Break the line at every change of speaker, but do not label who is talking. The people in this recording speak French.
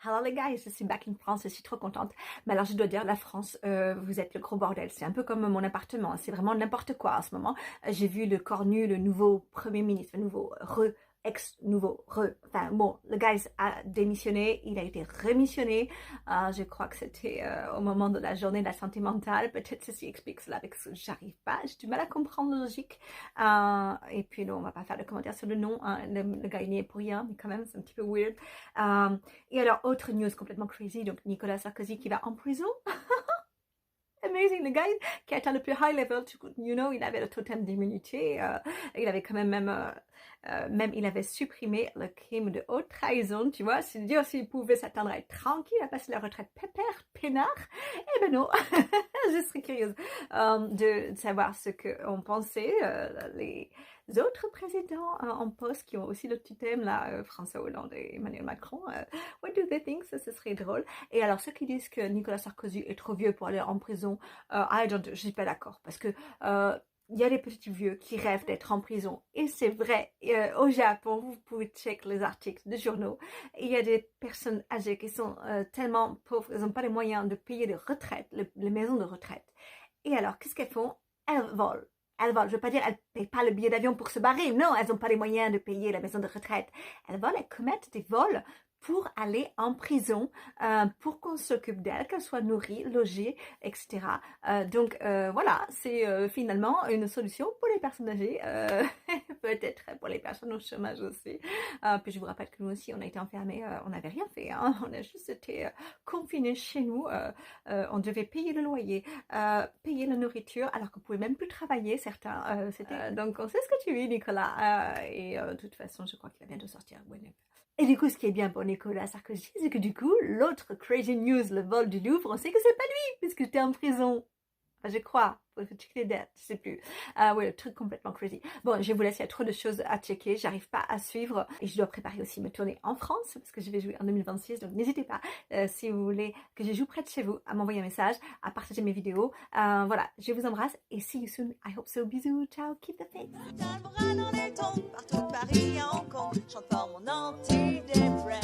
Hello les gars, je suis back in France, je suis trop contente. Mais alors je dois dire, la France, vous êtes le gros bordel. C'est un peu comme mon appartement, c'est vraiment n'importe quoi en ce moment. J'ai vu le cornu, le nouveau Premier ministre, le nouveau enfin bon, le gars a démissionné, il a été remissionné. Je crois que c'était au moment de la journée de la santé mentale. Peut-être ceci explique cela, parce que j'arrive pas, j'ai du mal à comprendre la logique. Et puis non, on va pas faire de commentaires sur le nom, hein. Le gars il n'y est pour rien, mais quand même c'est un petit peu weird. Et alors, autre news complètement crazy, donc Nicolas Sarkozy qui va en prison. Amazing, le gars qui a atteint le plus high level, il avait le totem d'immunité, il avait quand même il avait supprimé le crime de haute trahison, tu vois, c'est dire s'il pouvait s'attendre à être tranquille, à passer la retraite pépère, peinard, eh ben non, je serais curieuse de savoir ce qu'ont pensé les autres présidents en poste qui ont aussi le totem, là, François Hollande et Emmanuel Macron. What do they think? Ça, ce serait drôle. Et alors, ceux qui disent que Nicolas Sarkozy est trop vieux pour aller en prison, je suis pas d'accord, parce que il y a des petits vieux qui rêvent d'être en prison. Et c'est vrai, au Japon, vous pouvez checker les articles de journaux. Il y a des personnes âgées qui sont tellement pauvres, elles n'ont pas les moyens de payer les retraites, les maisons de retraite. Et alors, qu'est-ce qu'elles font? Elles volent. Elles volent. Je veux pas dire, elles payent pas le billet d'avion pour se barrer. Non, elles n'ont pas les moyens de payer la maison de retraite. Elles volent, elles commettent des vols pour aller en prison, pour qu'on s'occupe d'elles, qu'elles soient nourries, logées, etc. Voilà, c'est finalement une solution pour les personnes âgées, peut-être pour les personnes au chômage aussi. Puis je vous rappelle que nous aussi, on a été enfermés, on n'avait rien fait, hein, on a juste été confinés chez nous, on devait payer le loyer, payer la nourriture, alors qu'on pouvait même plus travailler, certains. Donc on sait ce que tu vis, Nicolas, de toute façon, je crois qu'il va bientôt sortir. Et du coup, ce qui est bien pour Nicolas Sarkozy, c'est que du coup, l'autre crazy news, le vol du Louvre, on sait que c'est pas lui, puisque t'es en prison. Enfin, je crois. Faut checker les dates, je sais plus. Ouais, le truc complètement crazy. Bon, je vous laisse, il y a trop de choses à checker, j'arrive pas à suivre. Et je dois préparer aussi me tourner en France, parce que je vais jouer en 2026, donc n'hésitez pas, si vous voulez que je joue près de chez vous, à m'envoyer un message, à partager mes vidéos. Voilà, je vous embrasse, et see you soon. I hope so. Bisous, ciao, keep the faith. T'as le bras dans les tons, partout de Paris à Hong Kong, chante fort mon antidépresseur.